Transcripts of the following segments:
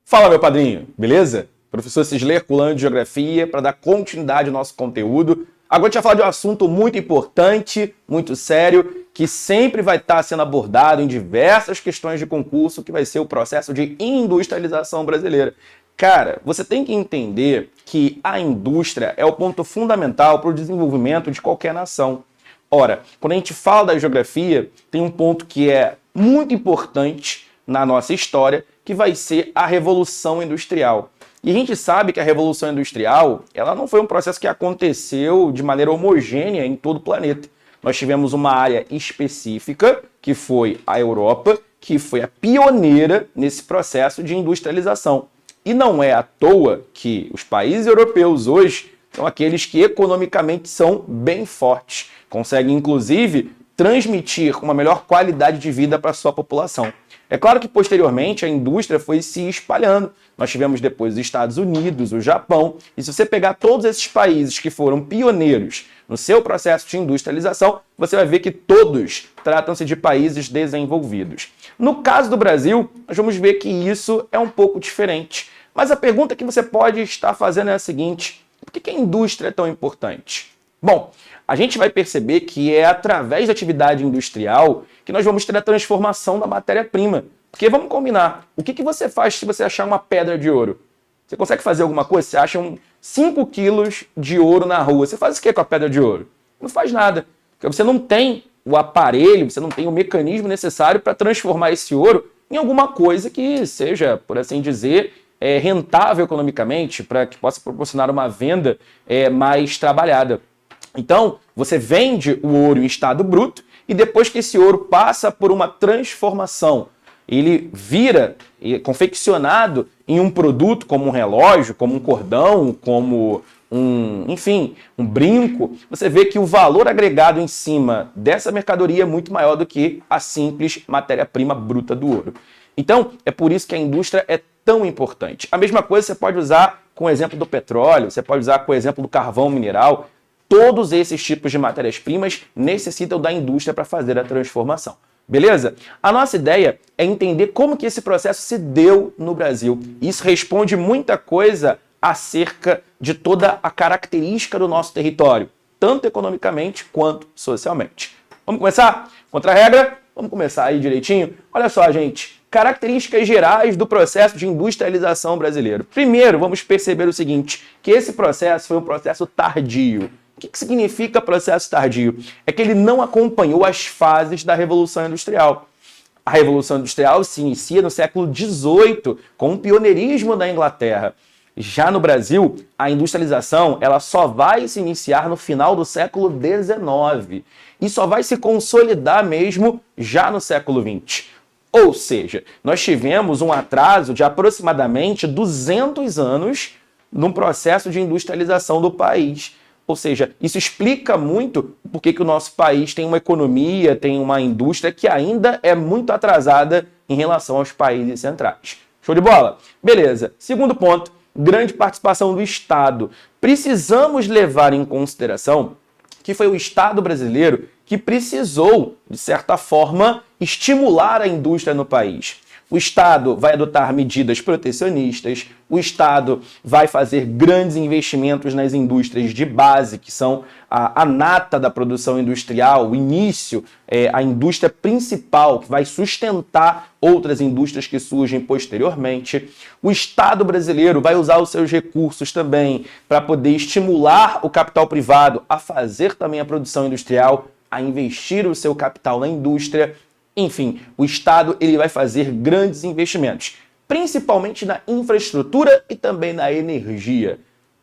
Fala, meu padrinho, beleza? Professor Cisley Herculano de Geografia, para dar continuidade ao nosso conteúdo. Agora a gente vai falar de um assunto muito importante, muito sério, que sempre vai estar sendo abordado em diversas questões de concurso, que vai ser o processo de industrialização brasileira. Cara, você tem que entender que a indústria é o ponto fundamental para o desenvolvimento de qualquer nação. Ora, quando a gente fala da geografia, tem um ponto que é muito importante na nossa história, que vai ser a Revolução Industrial. E a gente sabe que a Revolução Industrial, ela não foi um processo que aconteceu de maneira homogênea em todo o planeta. Nós tivemos uma área específica, que foi a Europa, que foi a pioneira nesse processo de industrialização. E não é à toa que os países europeus hoje são aqueles que economicamente são bem fortes, conseguem inclusive transmitir uma melhor qualidade de vida para a sua população. É claro que posteriormente a indústria foi se espalhando. Nós tivemos depois os Estados Unidos, o Japão, e se você pegar todos esses países que foram pioneiros no seu processo de industrialização, você vai ver que todos tratam-se de países desenvolvidos. No caso do Brasil, nós vamos ver que isso é um pouco diferente. Mas a pergunta que você pode estar fazendo é a seguinte: por que a indústria é tão importante? Bom, a gente vai perceber que é através da atividade industrial que nós vamos ter a transformação da matéria-prima. Porque vamos combinar, o que você faz se você achar uma pedra de ouro? Você consegue fazer alguma coisa? Você acha 5 quilos de ouro na rua, você faz o que com a pedra de ouro? Não faz nada, porque você não tem o aparelho, você não tem o mecanismo necessário para transformar esse ouro em alguma coisa que seja, por assim dizer, rentável economicamente, para que possa proporcionar uma venda mais trabalhada. Então, você vende o ouro em estado bruto e depois que esse ouro passa por uma transformação, ele vira confeccionado em um produto como um relógio, como um cordão, como um brinco, você vê que o valor agregado em cima dessa mercadoria é muito maior do que a simples matéria-prima bruta do ouro. Então, é por isso que a indústria é tão importante. A mesma coisa você pode usar com o exemplo do petróleo, você pode usar com o exemplo do carvão mineral. Todos esses tipos de matérias-primas necessitam da indústria para fazer a transformação. Beleza? A nossa ideia é entender como que esse processo se deu no Brasil. Isso responde muita coisa acerca de toda a característica do nosso território, tanto economicamente quanto socialmente. Vamos começar? Contra a regra? Vamos começar aí direitinho? Olha só, gente. Características gerais do processo de industrialização brasileiro. Primeiro, vamos perceber o seguinte, que esse processo foi um processo tardio. O que significa processo tardio? É que ele não acompanhou as fases da Revolução Industrial. A Revolução Industrial se inicia no século XVIII, com o pioneirismo da Inglaterra. Já no Brasil, a industrialização ela só vai se iniciar no final do século XIX e só vai se consolidar mesmo já no século XX. Ou seja, nós tivemos um atraso de aproximadamente 200 anos no processo de industrialização do país. Ou seja, isso explica muito por que o nosso país tem uma economia, tem uma indústria que ainda é muito atrasada em relação aos países centrais. Show de bola? Beleza. Segundo ponto, grande participação do Estado. Precisamos levar em consideração que foi o Estado brasileiro que precisou, de certa forma, estimular a indústria no país. O Estado vai adotar medidas protecionistas, o Estado vai fazer grandes investimentos nas indústrias de base, que são a nata da produção industrial, o início, a indústria principal, que vai sustentar outras indústrias que surgem posteriormente. O Estado brasileiro vai usar os seus recursos também para poder estimular o capital privado a fazer também a produção industrial, a investir o seu capital na indústria. Enfim, o Estado ele vai fazer grandes investimentos, principalmente na infraestrutura e também na energia.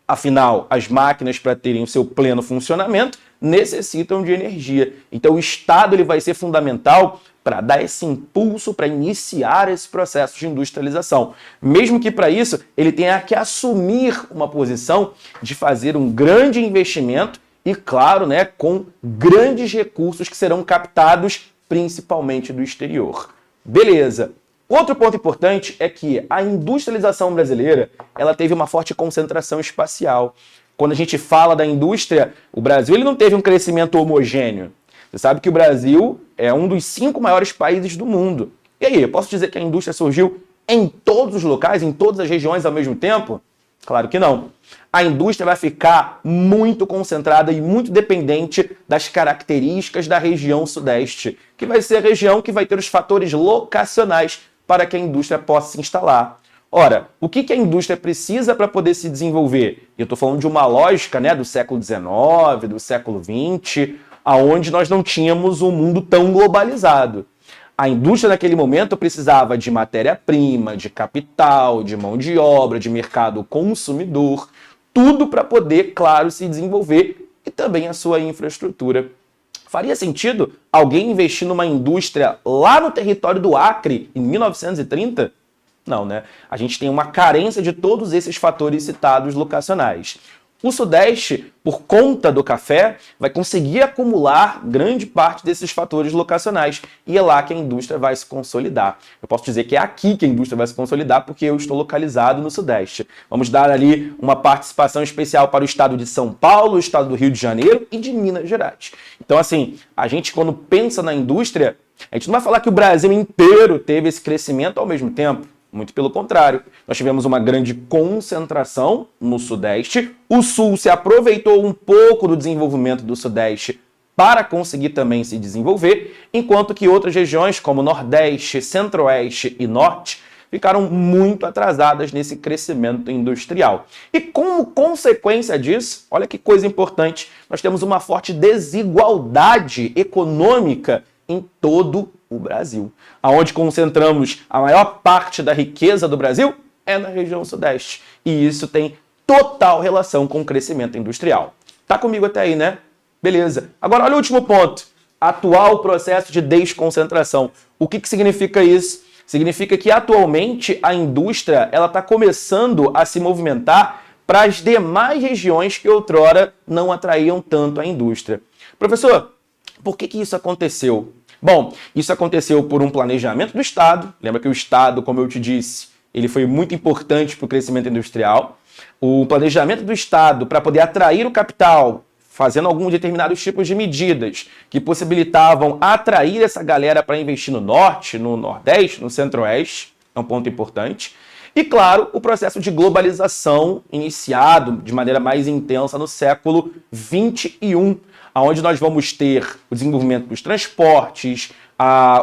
Afinal, as máquinas, para terem o seu pleno funcionamento, necessitam de energia. Então, o Estado ele vai ser fundamental para dar esse impulso, para iniciar esse processo de industrialização. Mesmo que para isso ele tenha que assumir uma posição de fazer um grande investimento e, claro, com grandes recursos que serão captados principalmente do exterior. Beleza. Outro ponto importante é que a industrialização brasileira ela teve uma forte concentração espacial. Quando a gente fala da indústria, o Brasil ele não teve um crescimento homogêneo. Você sabe que o Brasil é um dos 5 maiores países do mundo. E aí, eu posso dizer que a indústria surgiu em todos os locais, em todas as regiões ao mesmo tempo? Claro que não. A indústria vai ficar muito concentrada e muito dependente das características da região sudeste, que vai ser a região que vai ter os fatores locacionais para que a indústria possa se instalar. Ora, o que a indústria precisa para poder se desenvolver? Eu estou falando de uma lógica, né, do século XIX, do século XX, onde nós não tínhamos um mundo tão globalizado. A indústria naquele momento precisava de matéria-prima, de capital, de mão de obra, de mercado consumidor, tudo para poder, claro, se desenvolver e também a sua infraestrutura. Faria sentido alguém investir numa indústria lá no território do Acre em 1930? Não, né? A gente tem uma carência de todos esses fatores citados locacionais. O Sudeste, por conta do café, vai conseguir acumular grande parte desses fatores locacionais e é lá que a indústria vai se consolidar. Eu posso dizer que é aqui que a indústria vai se consolidar porque eu estou localizado no Sudeste. Vamos dar ali uma participação especial para o estado de São Paulo, o estado do Rio de Janeiro e de Minas Gerais. Então, assim, a gente quando pensa na indústria, a gente não vai falar que o Brasil inteiro teve esse crescimento ao mesmo tempo. Muito pelo contrário, nós tivemos uma grande concentração no Sudeste, o Sul se aproveitou um pouco do desenvolvimento do Sudeste para conseguir também se desenvolver, enquanto que outras regiões como Nordeste, Centro-Oeste e Norte ficaram muito atrasadas nesse crescimento industrial. E como consequência disso, olha que coisa importante, nós temos uma forte desigualdade econômica em todo o Brasil. Aonde concentramos a maior parte da riqueza do Brasil é na região Sudeste. E isso tem total relação com o crescimento industrial. Tá comigo até aí, né? Beleza. Agora, olha o último ponto. Atual processo de desconcentração. O que significa isso? Significa que atualmente a indústria ela está começando a se movimentar para as demais regiões que outrora não atraíam tanto a indústria. Professor, por que isso aconteceu? Bom, isso aconteceu por um planejamento do Estado. Lembra que o Estado, como eu te disse, ele foi muito importante para o crescimento industrial. O planejamento do Estado para poder atrair o capital, fazendo alguns determinados tipos de medidas que possibilitavam atrair essa galera para investir no Norte, no Nordeste, no Centro-Oeste, é um ponto importante. E, claro, o processo de globalização iniciado de maneira mais intensa no século XXI, onde nós vamos ter o desenvolvimento dos transportes,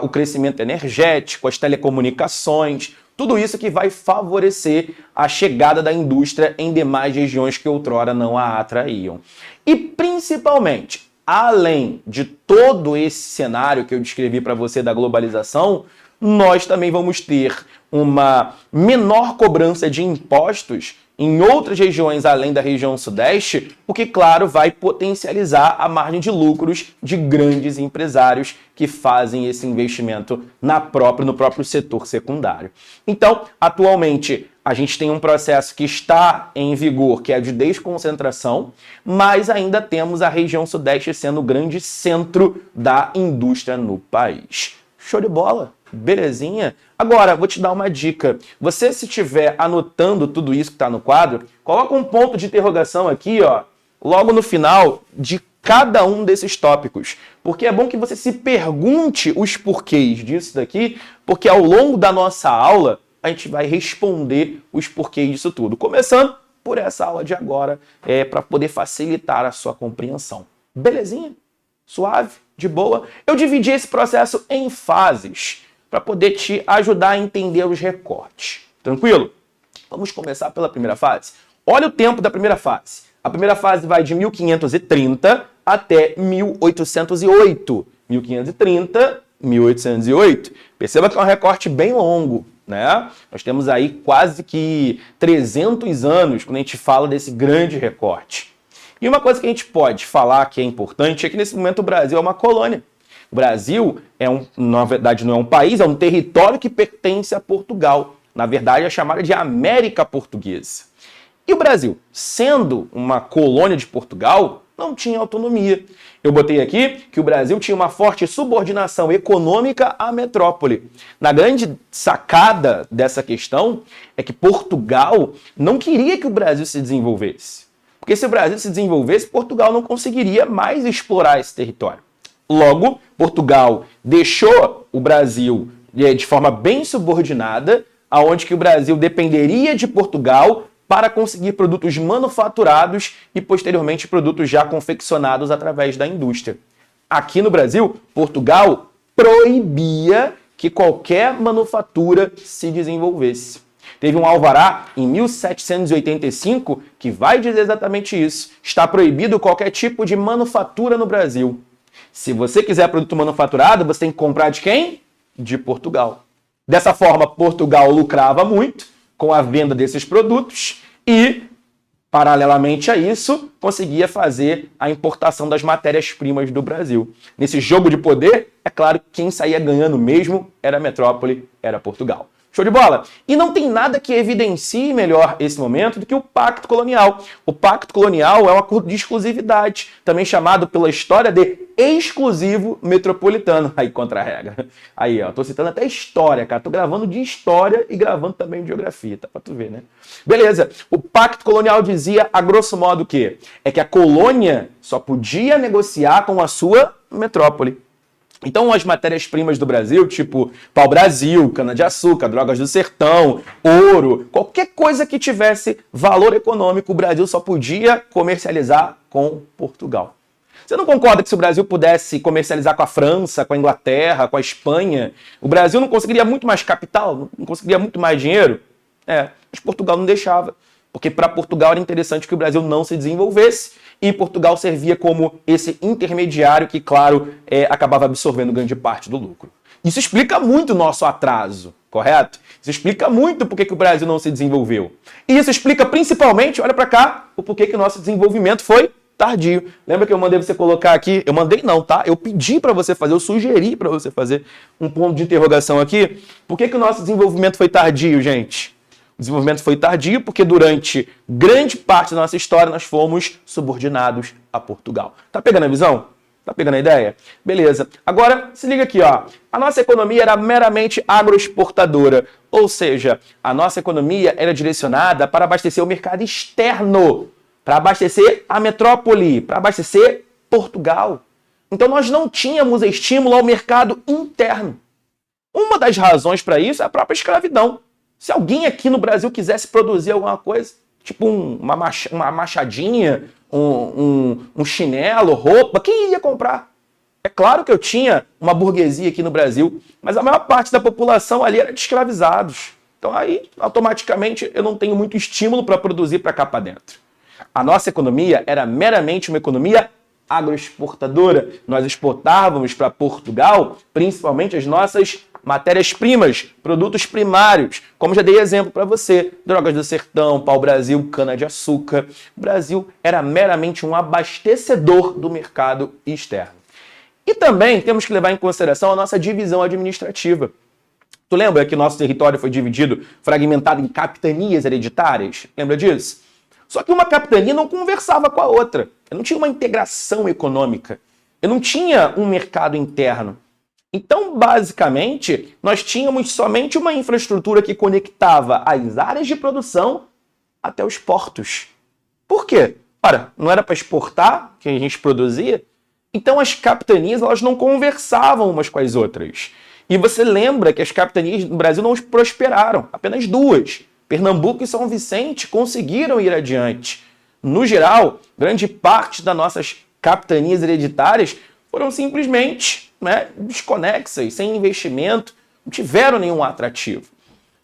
o crescimento energético, as telecomunicações, tudo isso que vai favorecer a chegada da indústria em demais regiões que outrora não a atraíam. E principalmente, além de todo esse cenário que eu descrevi para você da globalização, nós também vamos ter uma menor cobrança de impostos em outras regiões além da região Sudeste, o que, claro, vai potencializar a margem de lucros de grandes empresários que fazem esse investimento no próprio setor secundário. Então, atualmente, a gente tem um processo que está em vigor, que é de desconcentração, mas ainda temos a região Sudeste sendo o grande centro da indústria no país. Show de bola? Belezinha? Agora, vou te dar uma dica. Você, se estiver anotando tudo isso que está no quadro, coloca um ponto de interrogação aqui, ó, logo no final de cada um desses tópicos. Porque é bom que você se pergunte os porquês disso daqui, porque ao longo da nossa aula, a gente vai responder os porquês disso tudo. Começando por essa aula de agora, para poder facilitar a sua compreensão. Belezinha? Suave? De boa? Eu dividi esse processo em fases, para poder te ajudar a entender os recortes. Tranquilo? Vamos começar pela primeira fase. Olha o tempo da primeira fase. A primeira fase vai de 1530 até 1808. 1530, 1808. Perceba que é um recorte bem longo, né? Nós temos aí quase que 300 anos quando a gente fala desse grande recorte. E uma coisa que a gente pode falar que é importante é que nesse momento o Brasil é uma colônia. O Brasil, na verdade, não é um país, é um território que pertence a Portugal. Na verdade, é chamada de América Portuguesa. E o Brasil, sendo uma colônia de Portugal, não tinha autonomia. Eu botei aqui que o Brasil tinha uma forte subordinação econômica à metrópole. Na grande sacada dessa questão é que Portugal não queria que o Brasil se desenvolvesse. Porque se o Brasil se desenvolvesse, Portugal não conseguiria mais explorar esse território. Logo, Portugal deixou o Brasil de forma bem subordinada aonde que o Brasil dependeria de Portugal para conseguir produtos manufaturados e, posteriormente, produtos já confeccionados através da indústria. Aqui no Brasil, Portugal proibia que qualquer manufatura se desenvolvesse. Teve um alvará em 1785 que vai dizer exatamente isso. Está proibido qualquer tipo de manufatura no Brasil. Se você quiser produto manufaturado, você tem que comprar de quem? De Portugal. Dessa forma, Portugal lucrava muito com a venda desses produtos e, paralelamente a isso, conseguia fazer a importação das matérias-primas do Brasil. Nesse jogo de poder, é claro que quem saía ganhando mesmo era a metrópole, era Portugal. Show de bola? E não tem nada que evidencie melhor esse momento do que o Pacto Colonial. O Pacto Colonial é um acordo de exclusividade, também chamado pela história de exclusivo metropolitano. Aí, contra a regra. Aí, ó, tô citando até história, cara. Tô gravando de história e gravando também de geografia, tá pra tu ver, né? Beleza. O Pacto Colonial dizia, a grosso modo, o quê? É que a colônia só podia negociar com a sua metrópole. Então, as matérias-primas do Brasil, tipo pau-brasil, cana-de-açúcar, drogas do sertão, ouro, qualquer coisa que tivesse valor econômico, o Brasil só podia comercializar com Portugal. Você não concorda que se o Brasil pudesse comercializar com a França, com a Inglaterra, com a Espanha, o Brasil não conseguiria muito mais capital, não conseguiria muito mais dinheiro? Mas Portugal não deixava, porque para Portugal era interessante que o Brasil não se desenvolvesse, e Portugal servia como esse intermediário que, claro, acabava absorvendo grande parte do lucro. Isso explica muito o nosso atraso, correto? Isso explica muito por que o Brasil não se desenvolveu. E isso explica principalmente, olha para cá, o porquê que o nosso desenvolvimento foi tardio. Lembra que eu mandei você colocar aqui? Eu mandei não, tá? Eu pedi para você fazer, eu sugeri para você fazer um ponto de interrogação aqui. Por que o nosso desenvolvimento foi tardio, gente? O desenvolvimento foi tardio porque durante grande parte da nossa história nós fomos subordinados a Portugal. Tá pegando a visão? Tá pegando a ideia? Beleza. Agora, se liga aqui, ó. A nossa economia era meramente agroexportadora, ou seja, a nossa economia era direcionada para abastecer o mercado externo, para abastecer a metrópole, para abastecer Portugal. Então nós não tínhamos estímulo ao mercado interno. Uma das razões para isso é a própria escravidão. Se alguém aqui no Brasil quisesse produzir alguma coisa, tipo uma machadinha, um chinelo, roupa, quem iria comprar? É claro que eu tinha uma burguesia aqui no Brasil, mas a maior parte da população ali era de escravizados. Então aí, automaticamente, eu não tenho muito estímulo para produzir para cá para dentro. A nossa economia era meramente uma economia agroexportadora. Nós exportávamos para Portugal, principalmente as nossas matérias-primas, produtos primários, como já dei exemplo para você, drogas do sertão, pau-brasil, cana-de-açúcar. O Brasil era meramente um abastecedor do mercado externo. E também temos que levar em consideração a nossa divisão administrativa. Tu lembra que nosso território foi dividido, fragmentado em capitanias hereditárias? Lembra disso? Só que uma capitania não conversava com a outra. Eu não tinha uma integração econômica. Eu não tinha um mercado interno. Então, basicamente, nós tínhamos somente uma infraestrutura que conectava as áreas de produção até os portos. Por quê? Ora, não era para exportar que a gente produzia? Então, as capitanias elas não conversavam umas com as outras. E você lembra que as capitanias no Brasil não prosperaram, apenas duas. Pernambuco e São Vicente conseguiram ir adiante. No geral, grande parte das nossas capitanias hereditárias foram simplesmente desconexas, sem investimento, não tiveram nenhum atrativo.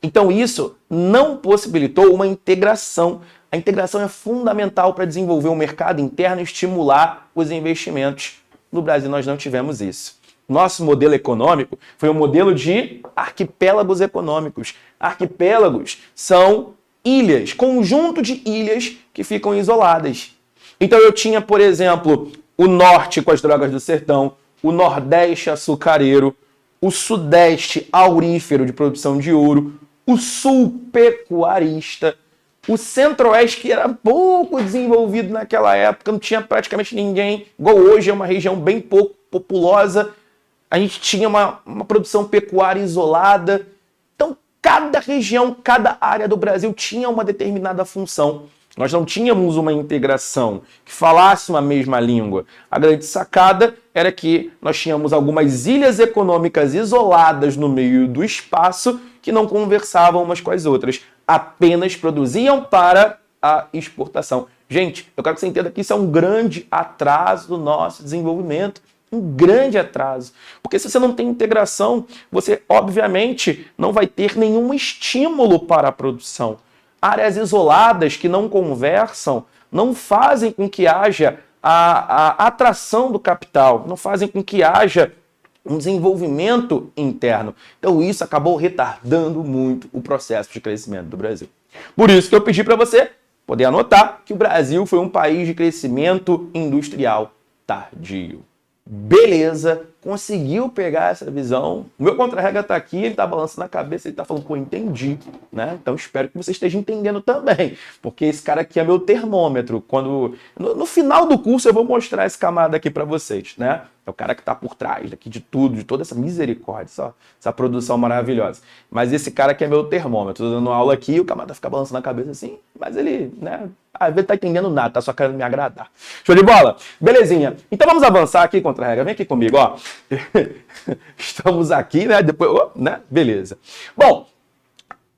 Então isso não possibilitou uma integração. A integração é fundamental para desenvolver um mercado interno e estimular os investimentos. No Brasil nós não tivemos isso. Nosso modelo econômico foi um modelo de arquipélagos econômicos. Arquipélagos são ilhas, conjunto de ilhas que ficam isoladas. Então eu tinha, por exemplo, o norte com as drogas do sertão, o nordeste açucareiro, o sudeste aurífero de produção de ouro, o sul pecuarista, o centro-oeste que era pouco desenvolvido naquela época, não tinha praticamente ninguém, igual hoje é uma região bem pouco populosa, a gente tinha uma produção pecuária isolada. Então, cada região, cada área do Brasil tinha uma determinada função. Nós não tínhamos uma integração que falasse uma mesma língua. A grande sacada era que nós tínhamos algumas ilhas econômicas isoladas no meio do espaço que não conversavam umas com as outras, apenas produziam para a exportação. Gente, eu quero que você entenda que isso é um grande atraso do nosso desenvolvimento. Um grande atraso. Porque se você não tem integração, você obviamente não vai ter nenhum estímulo para a produção. Áreas isoladas que não conversam não fazem com que haja a atração do capital, não fazem com que haja um desenvolvimento interno. Então isso acabou retardando muito o processo de crescimento do Brasil. Por isso que eu pedi para você poder anotar que o Brasil foi um país de crescimento industrial tardio. Beleza, conseguiu pegar essa visão. O meu contra-regra está aqui, ele está balançando a cabeça, ele está falando, pô, entendi, né? Então espero que você esteja entendendo também, porque esse cara aqui é meu termômetro. No final do curso eu vou mostrar esse camarada aqui para vocês, né? É o cara que está por trás daqui de tudo, de toda essa misericórdia, essa produção maravilhosa. Mas esse cara aqui é meu termômetro. Estou dando aula aqui, o camarada fica balançando a cabeça assim, mas ele, né? Às vezes tá entendendo nada, tá só querendo me agradar. Show de bola? Belezinha. Então vamos avançar aqui, contra-regra. Vem aqui comigo, ó. Estamos aqui, né? Depois, né? Beleza. Bom,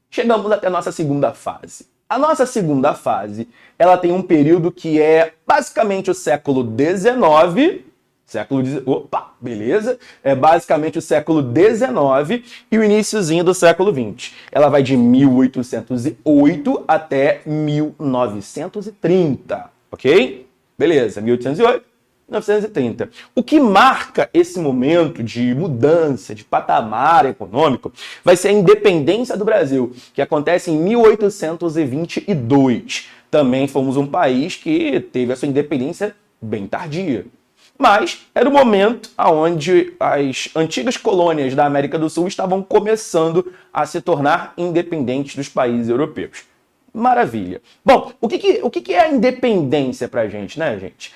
chegamos até a nossa segunda fase. A nossa segunda fase, ela tem um período que é basicamente o século XIX. Opa, beleza. É basicamente o século XIX e o iniciozinho do século XX. Ela vai de 1808 até 1930, ok? Beleza, 1808, 1930. O que marca esse momento de mudança, de patamar econômico, vai ser a independência do Brasil, que acontece em 1822. Também fomos um país que teve a sua independência bem tardia. Mas era o momento onde as antigas colônias da América do Sul estavam começando a se tornar independentes dos países europeus. Maravilha. Bom, o que é a independência para a gente, né, gente?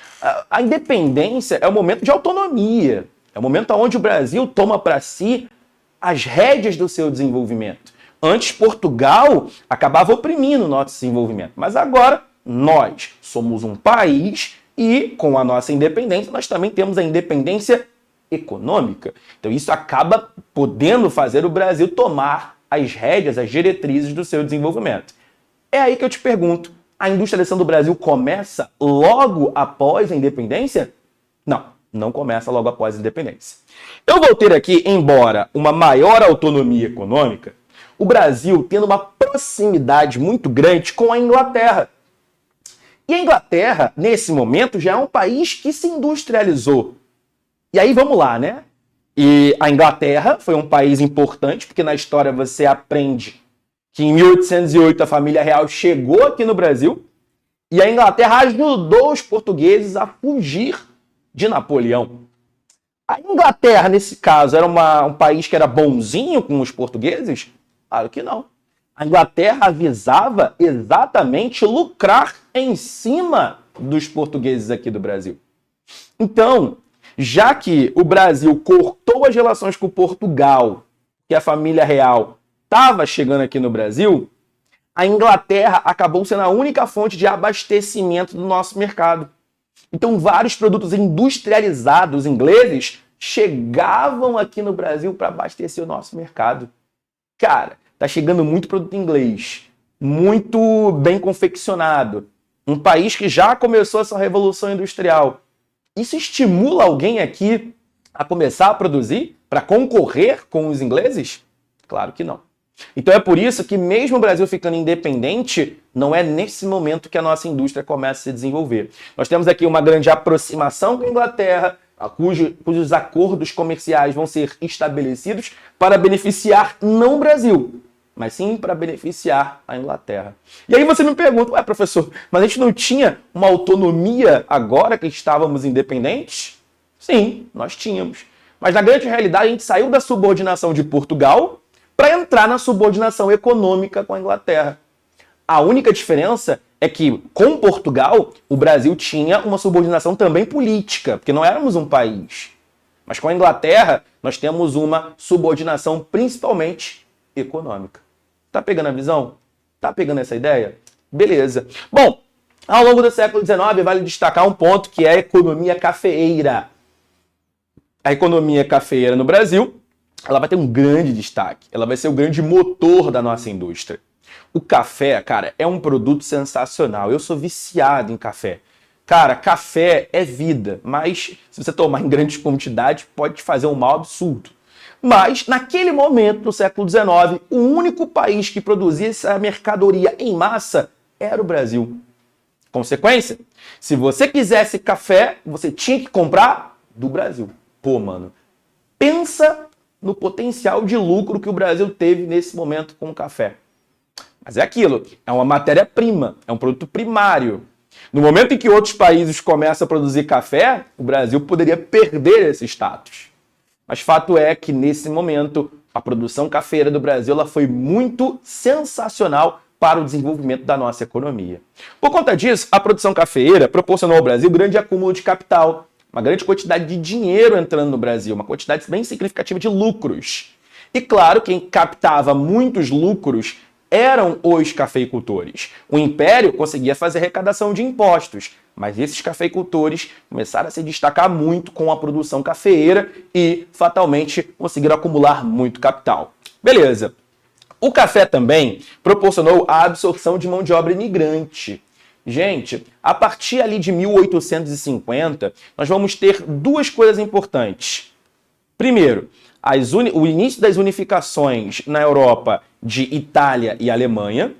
A independência é o momento de autonomia. É o momento onde o Brasil toma para si as rédeas do seu desenvolvimento. Antes, Portugal acabava oprimindo o nosso desenvolvimento. Mas agora, nós somos um país e, com a nossa independência, nós também temos a independência econômica. Então, isso acaba podendo fazer o Brasil tomar as rédeas, as diretrizes do seu desenvolvimento. É aí que eu te pergunto, a industrialização do Brasil começa logo após a independência? Não, não começa logo após a independência. Eu vou ter aqui, embora uma maior autonomia econômica, o Brasil tendo uma proximidade muito grande com a Inglaterra. E a Inglaterra, nesse momento, já é um país que se industrializou. E aí vamos lá, né? E a Inglaterra foi um país importante, porque na história você aprende que em 1808 a família real chegou aqui no Brasil e a Inglaterra ajudou os portugueses a fugir de Napoleão. A Inglaterra, nesse caso, era um país que era bonzinho com os portugueses? Claro que não. A Inglaterra avisava exatamente lucrar em cima dos portugueses aqui do Brasil. Então, já que o Brasil cortou as relações com Portugal, que a família real estava chegando aqui no Brasil, a Inglaterra acabou sendo a única fonte de abastecimento do nosso mercado. Então, vários produtos industrializados ingleses chegavam aqui no Brasil para abastecer o nosso mercado. Cara, tá chegando muito produto inglês, muito bem confeccionado. Um país que já começou essa revolução industrial. Isso estimula alguém aqui a começar a produzir para concorrer com os ingleses? Claro que não. Então é por isso que mesmo o Brasil ficando independente, não é nesse momento que a nossa indústria começa a se desenvolver. Nós temos aqui uma grande aproximação com a Inglaterra, cujos acordos comerciais vão ser estabelecidos para beneficiar não o Brasil, mas sim para beneficiar a Inglaterra. E aí você me pergunta, ué, professor, mas a gente não tinha uma autonomia agora que estávamos independentes? Sim, nós tínhamos. Mas na grande realidade a gente saiu da subordinação de Portugal para entrar na subordinação econômica com a Inglaterra. A única diferença é que, com Portugal, o Brasil tinha uma subordinação também política, porque não éramos um país. Mas com a Inglaterra, nós temos uma subordinação principalmente econômica. Tá pegando a visão? Tá pegando essa ideia? Beleza. Bom, ao longo do século XIX, vale destacar um ponto que é a economia cafeeira. A economia cafeeira no Brasil ela vai ter um grande destaque. Ela vai ser o grande motor da nossa indústria. O café, cara, é um produto sensacional. Eu sou viciado em café. Cara, café é vida, mas se você tomar em grandes quantidades, pode te fazer um mal absurdo. Mas, naquele momento, no século XIX, o único país que produzia essa mercadoria em massa era o Brasil. Consequência, se você quisesse café, você tinha que comprar do Brasil. Pô, mano, pensa no potencial de lucro que o Brasil teve nesse momento com o café. Mas é aquilo, é uma matéria-prima, é um produto primário. No momento em que outros países começam a produzir café, o Brasil poderia perder esse status. Mas fato é que, nesse momento, a produção cafeira do Brasil ela foi muito sensacional para o desenvolvimento da nossa economia. Por conta disso, a produção cafeeira proporcionou ao Brasil grande acúmulo de capital, uma grande quantidade de dinheiro entrando no Brasil, uma quantidade bem significativa de lucros. E claro, quem captava muitos lucros eram os cafeicultores. O Império conseguia fazer arrecadação de impostos, mas esses cafeicultores começaram a se destacar muito com a produção cafeeira e, fatalmente, conseguiram acumular muito capital. Beleza. O café também proporcionou a absorção de mão de obra imigrante. Gente, a partir ali de 1850, nós vamos ter duas coisas importantes. Primeiro, o início das unificações na Europa de Itália e Alemanha,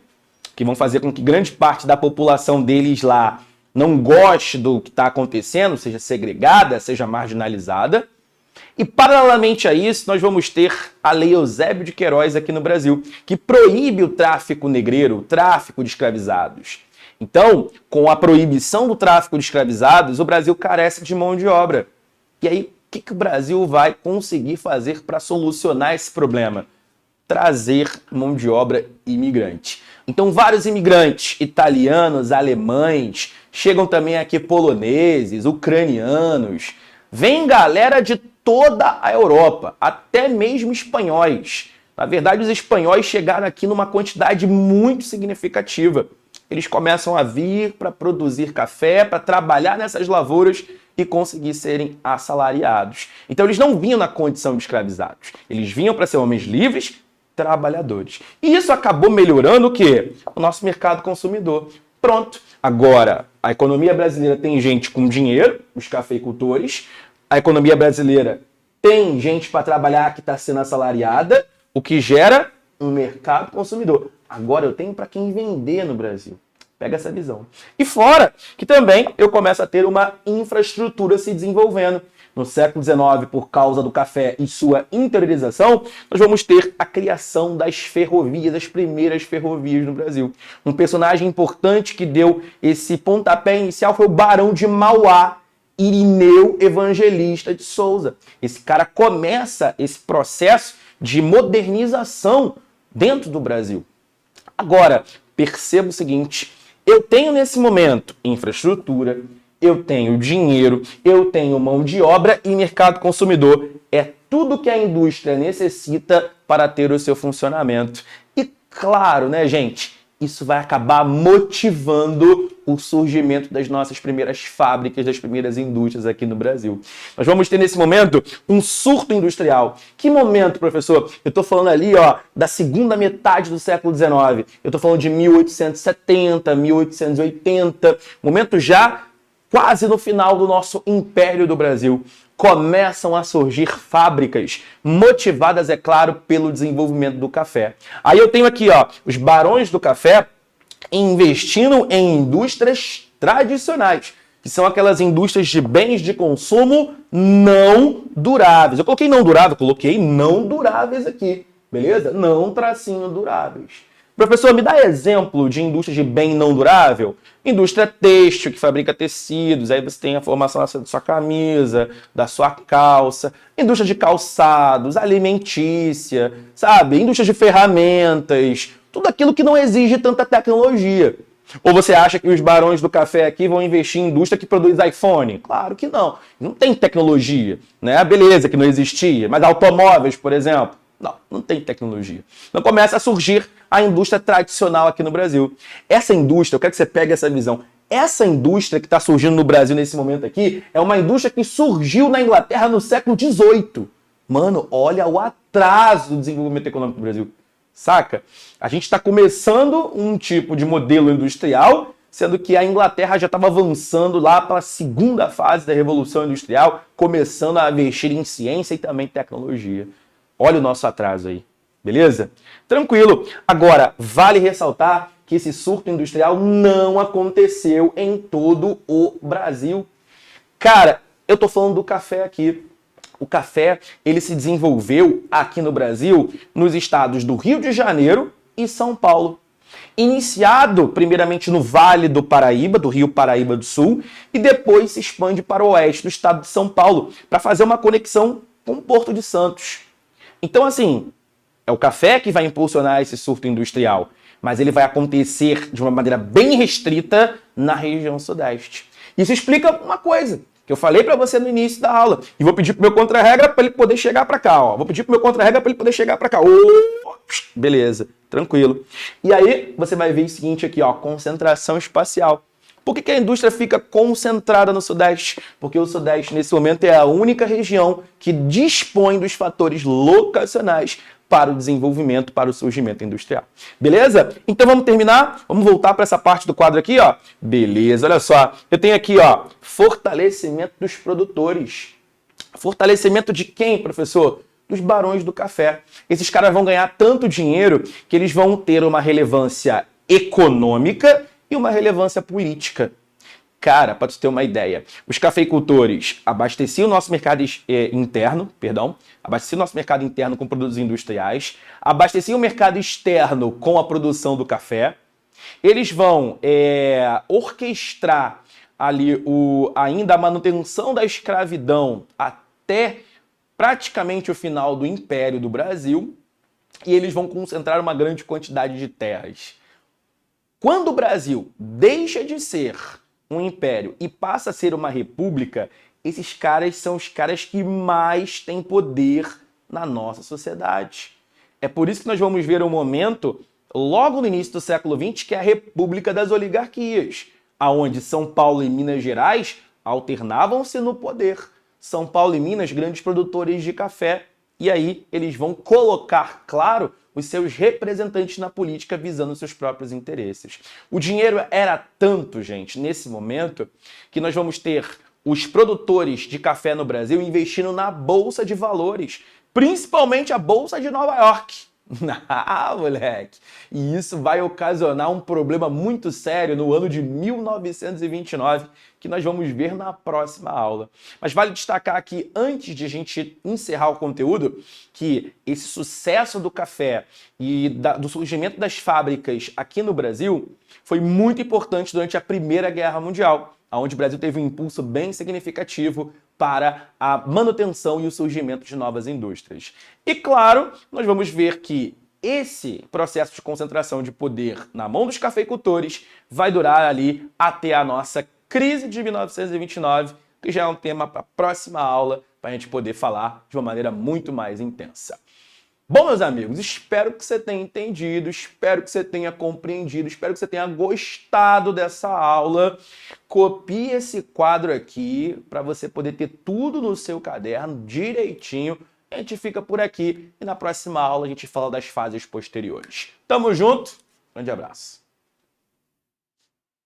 que vão fazer com que grande parte da população deles lá não goste do que está acontecendo, seja segregada, seja marginalizada. E, paralelamente a isso, nós vamos ter a Lei Eusébio de Queiroz aqui no Brasil, que proíbe o tráfico negreiro, o tráfico de escravizados. Então, com a proibição do tráfico de escravizados, o Brasil carece de mão de obra. E aí, o que o Brasil vai conseguir fazer para solucionar esse problema? Trazer mão de obra imigrante. Então, vários imigrantes italianos, alemães, chegam também aqui poloneses, ucranianos, vem galera de toda a Europa, até mesmo espanhóis. Na verdade, os espanhóis chegaram aqui numa quantidade muito significativa. Eles começam a vir para produzir café, para trabalhar nessas lavouras e conseguir serem assalariados. Então, eles não vinham na condição de escravizados. Eles vinham para ser homens livres, trabalhadores. E isso acabou melhorando o quê? O nosso mercado consumidor. Pronto. Agora, a economia brasileira tem gente com dinheiro, os cafeicultores. A economia brasileira tem gente para trabalhar que está sendo assalariada, o que gera um mercado consumidor. Agora eu tenho para quem vender no Brasil. Pega essa visão. E fora que também eu começo a ter uma infraestrutura se desenvolvendo. No século XIX, por causa do café e sua interiorização, nós vamos ter a criação das ferrovias, das primeiras ferrovias no Brasil. Um personagem importante que deu esse pontapé inicial foi o Barão de Mauá, Irineu Evangelista de Souza. Esse cara começa esse processo de modernização dentro do Brasil. Agora, perceba o seguinte, eu tenho nesse momento infraestrutura, eu tenho dinheiro, eu tenho mão de obra e mercado consumidor. É tudo que a indústria necessita para ter o seu funcionamento. E claro, né, gente, isso vai acabar motivando o surgimento das nossas primeiras fábricas, das primeiras indústrias aqui no Brasil. Nós vamos ter nesse momento um surto industrial. Que momento, professor? Eu estou falando ali, ó, da segunda metade do século XIX. Eu estou falando de 1870, 1880. Momento já quase no final do nosso Império do Brasil. Começam a surgir fábricas motivadas, é claro, pelo desenvolvimento do café. Aí eu tenho aqui, ó, os barões do café investindo em indústrias tradicionais, que são aquelas indústrias de bens de consumo não duráveis. Eu coloquei não durável, coloquei não duráveis aqui, beleza? Não tracinho duráveis. Professor, me dá exemplo de indústria de bem não durável? Indústria têxtil, que fabrica tecidos, aí você tem a formação da sua camisa, da sua calça. Indústria de calçados, alimentícia, sabe? Indústria de ferramentas, tudo aquilo que não exige tanta tecnologia. Ou você acha que os barões do café aqui vão investir em indústria que produz iPhone? Claro que não. Não tem tecnologia, né? Beleza, que não existia. Mas automóveis, por exemplo? Não tem tecnologia. Então começa a surgir a indústria tradicional aqui no Brasil. Essa indústria, eu quero que você pegue essa visão. Essa indústria que está surgindo no Brasil nesse momento aqui é uma indústria que surgiu na Inglaterra no século XVIII. Mano, olha atraso do desenvolvimento econômico do Brasil. Saca? A gente está começando um tipo de modelo industrial, sendo que a Inglaterra já estava avançando lá para a segunda fase da Revolução Industrial, começando a investir em ciência e também tecnologia. Olha o nosso atraso aí, beleza? Tranquilo. Agora, vale ressaltar que esse surto industrial não aconteceu em todo o Brasil. Cara, eu tô falando do café aqui. O café, ele se desenvolveu aqui no Brasil, nos estados do Rio de Janeiro e São Paulo. Iniciado primeiramente no Vale do Paraíba, do Rio Paraíba do Sul, e depois se expande para o oeste do estado de São Paulo, para fazer uma conexão com o Porto de Santos. Então, assim, é o café que vai impulsionar esse surto industrial, mas ele vai acontecer de uma maneira bem restrita na região sudeste. Isso explica uma coisa que eu falei para você no início da aula, e vou pedir pro meu contra-regra para ele poder chegar para cá, ó. Vou pedir pro meu contra-regra para ele poder chegar para cá. Beleza, tranquilo. E aí você vai ver o seguinte aqui, ó, concentração espacial. Por que a indústria fica concentrada no Sudeste? Porque o Sudeste, nesse momento, é a única região que dispõe dos fatores locacionais para o desenvolvimento, para o surgimento industrial. Beleza? Então vamos terminar? Vamos voltar para essa parte do quadro aqui, ó. Beleza, olha só. Eu tenho aqui, ó, fortalecimento dos produtores. Fortalecimento de quem, professor? Dos barões do café. Esses caras vão ganhar tanto dinheiro que eles vão ter uma relevância econômica e uma relevância política. Cara, para tu ter uma ideia, os cafeicultores abasteciam o nosso mercado interno, com produtos industriais, abasteciam o mercado externo com a produção do café. Eles vão orquestrar ali ainda a manutenção da escravidão até praticamente o final do Império do Brasil, e eles vão concentrar uma grande quantidade de terras. Quando o Brasil deixa de ser um império e passa a ser uma república, esses caras são os caras que mais têm poder na nossa sociedade. É por isso que nós vamos ver um momento, logo no início do século XX, que é a República das Oligarquias, aonde São Paulo e Minas Gerais alternavam-se no poder. São Paulo e Minas, grandes produtores de café, e aí eles vão colocar, claro, os seus representantes na política visando seus próprios interesses. O dinheiro era tanto, gente, nesse momento, que nós vamos ter os produtores de café no Brasil investindo na Bolsa de Valores, principalmente a Bolsa de Nova York. Ah, moleque! E isso vai ocasionar um problema muito sério no ano de 1929, que nós vamos ver na próxima aula. Mas vale destacar aqui, antes de a gente encerrar o conteúdo, que esse sucesso do café e do surgimento das fábricas aqui no Brasil foi muito importante durante a Primeira Guerra Mundial, onde o Brasil teve um impulso bem significativo para a manutenção e o surgimento de novas indústrias. E claro, nós vamos ver que esse processo de concentração de poder na mão dos cafeicultores vai durar ali até a nossa crise de 1929, que já é um tema para a próxima aula, para a gente poder falar de uma maneira muito mais intensa. Bom, meus amigos, espero que você tenha entendido, espero que você tenha compreendido, espero que você tenha gostado dessa aula. Copie esse quadro aqui para você poder ter tudo no seu caderno direitinho. A gente fica por aqui e na próxima aula a gente fala das fases posteriores. Tamo junto, grande abraço.